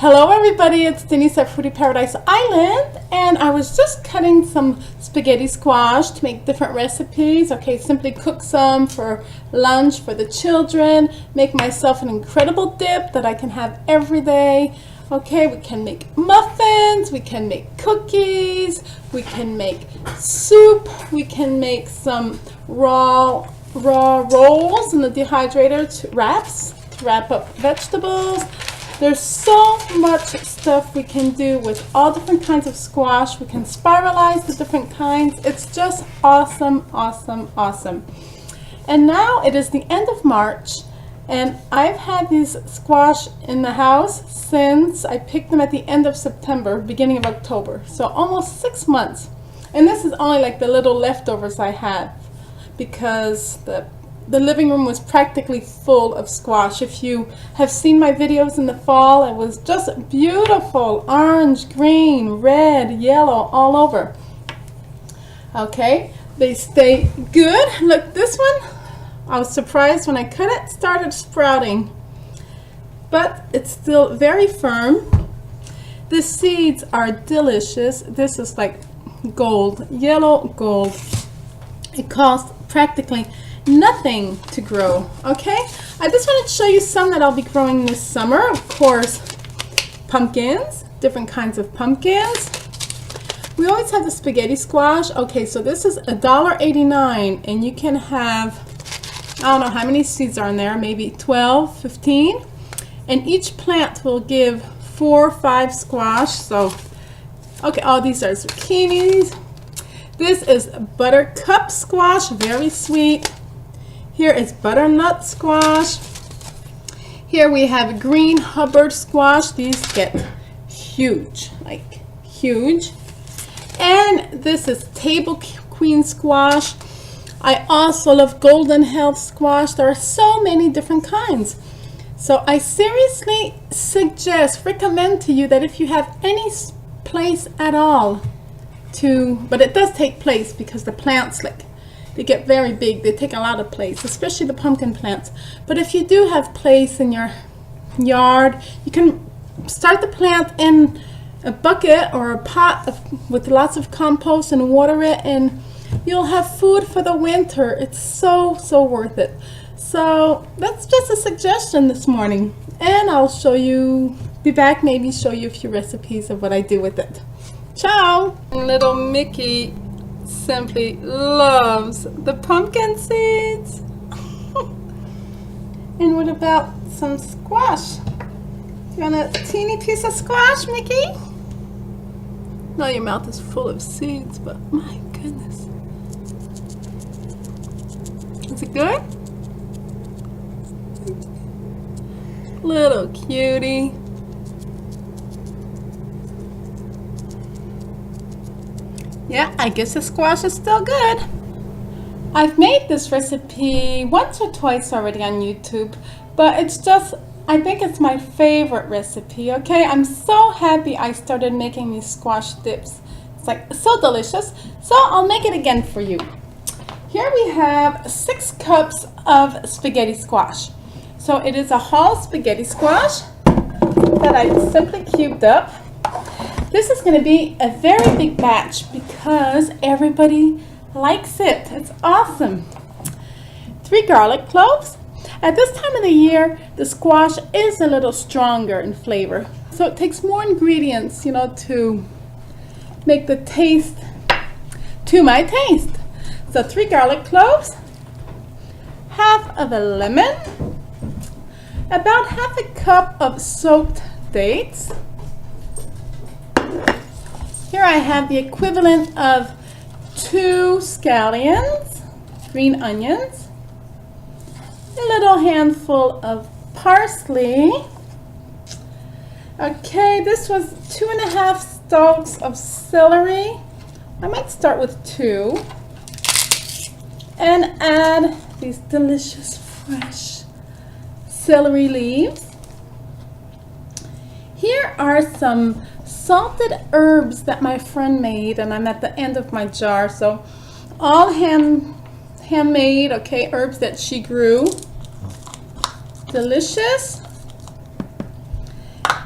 Hello everybody, it's Denise at Foodie Paradise Island, and I was just cutting some spaghetti squash to make different recipes. Okay, simply cook some for lunch for the children, make myself an incredible dip that I can have every day. Okay, we can make muffins, we can make cookies, we can make soup, we can make some raw rolls in the dehydrator to wrap up vegetables. There's so much stuff we can do with all different kinds of squash. We can spiralize the different kinds. It's just awesome, awesome, awesome. And now it is the end of March, and I've had these squash in the house since I picked them at the end of September, beginning of October. So almost 6 months. And this is only like the little leftovers I had because the living room was practically full of squash. If you have seen my videos in the fall, it was just beautiful, orange, green, red, yellow, all over. Okay, they stay good. Look, this one, I was surprised when I cut it, started sprouting, but it's still very firm. The seeds are delicious. This is like gold, yellow gold. It costs practically nothing to grow. Okay, I just wanted to show you some that I'll be growing this summer. Of course, pumpkins, different kinds of pumpkins. We always have the spaghetti squash. Okay, so this is $1.89, and you can have, I don't know how many seeds are in there, maybe 12, 15, and each plant will give 4 or 5 squash. So okay, all these are zucchinis. This is buttercup squash, very sweet. Here is butternut squash. Here we have green Hubbard squash. These get huge, like huge. And this is table queen squash. I also love golden health squash. There are so many different kinds. So I seriously recommend to you that if you have any place at all but it does take place because the plants, like, they get very big. They take a lot of place, especially the pumpkin plants. But if you do have place in your yard, you can start the plant in a bucket or a pot with lots of compost and water it, and you'll have food for the winter. It's so worth it. So that's just a suggestion this morning, and I'll be back, maybe show you a few recipes of what I do with it. Ciao! Little Mickey simply loves the pumpkin seeds. And what about some squash? You want a teeny piece of squash, Mickey? No, your mouth is full of seeds, but my goodness. Is it good? Little cutie. Yeah, I guess the squash is still good. I've made this recipe once or twice already on YouTube, but I think it's my favorite recipe, okay? I'm so happy I started making these squash dips. It's like so delicious. So I'll make it again for you. Here we have 6 cups of spaghetti squash. So it is a whole spaghetti squash that I simply cubed up. This is going to be a very big batch because everybody likes it. It's awesome. 3 garlic cloves. At this time of the year, the squash is a little stronger in flavor. So it takes more ingredients, to make the taste to my taste. So 3 garlic cloves, half of a lemon, about half a cup of soaked dates. Here I have the equivalent of 2 scallions, green onions, a little handful of parsley. Okay, this was 2½ stalks of celery. I might start with 2. And add these delicious fresh celery leaves. Here are some salted herbs that my friend made, and I'm at the end of my jar. So all handmade, okay, herbs that she grew. Delicious.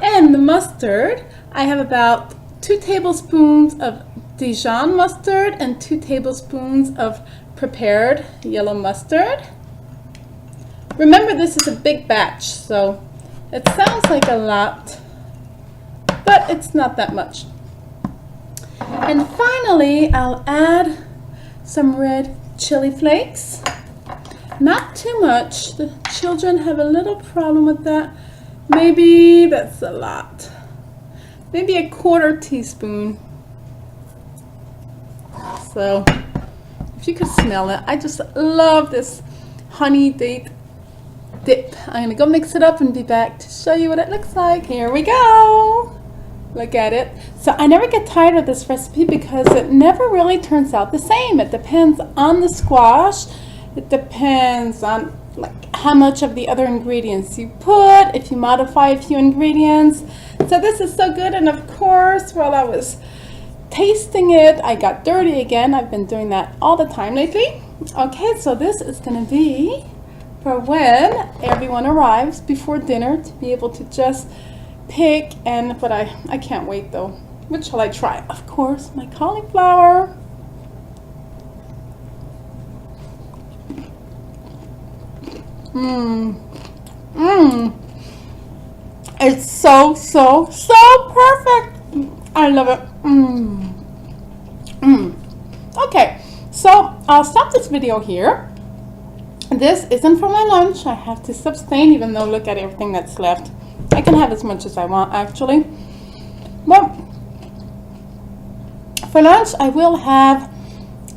And the mustard, I have about 2 tablespoons of Dijon mustard and 2 tablespoons of prepared yellow mustard. Remember, this is a big batch, so it sounds like a lot, but it's not that much. And finally, I'll add some red chili flakes. Not too much. The children have a little problem with that. Maybe that's a lot. Maybe 1/4 teaspoon. So, if you could smell it, I just love this honey date dip. I'm gonna go mix it up and be back to show you what it looks like. Here we go. Look at it. So I never get tired of this recipe because it never really turns out the same. It depends on the squash. It depends on like how much of the other ingredients you put, if you modify a few ingredients. So this is so good. And of course, while I was tasting it, I got dirty again. I've been doing that all the time lately. Okay, so this is gonna be for when everyone arrives before dinner to be able to just pick. And but I can't wait though. What shall I try? Of course, my cauliflower. It's so perfect. I love it. Okay, so I'll stop this video here. This isn't for my lunch. I have to abstain, even though look at everything that's left. I can have as much as I want, actually. But for lunch, I will have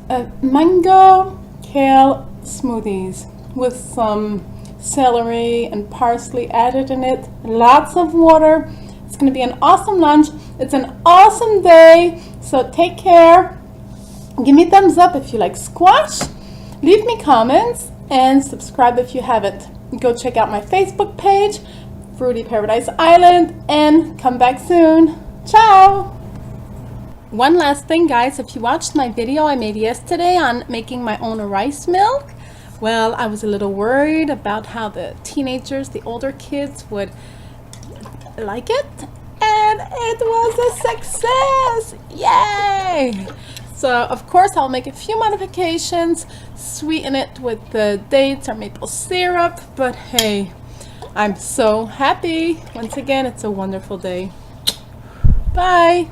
a mango kale smoothies with some celery and parsley added in it. Lots of water. It's going to be an awesome lunch. It's an awesome day. So take care. Give me a thumbs up if you like squash. Leave me comments and subscribe if you haven't. Go check out my Facebook page, Fruity Paradise Island, and come back soon. Ciao! One last thing, guys. If you watched my video I made yesterday on making my own rice milk, well, I was a little worried about how the teenagers, the older kids, would like it, and it was a success! Yay! So, of course, I'll make a few modifications, sweeten it with the dates or maple syrup, but hey, I'm so happy. Once again, it's a wonderful day. Bye!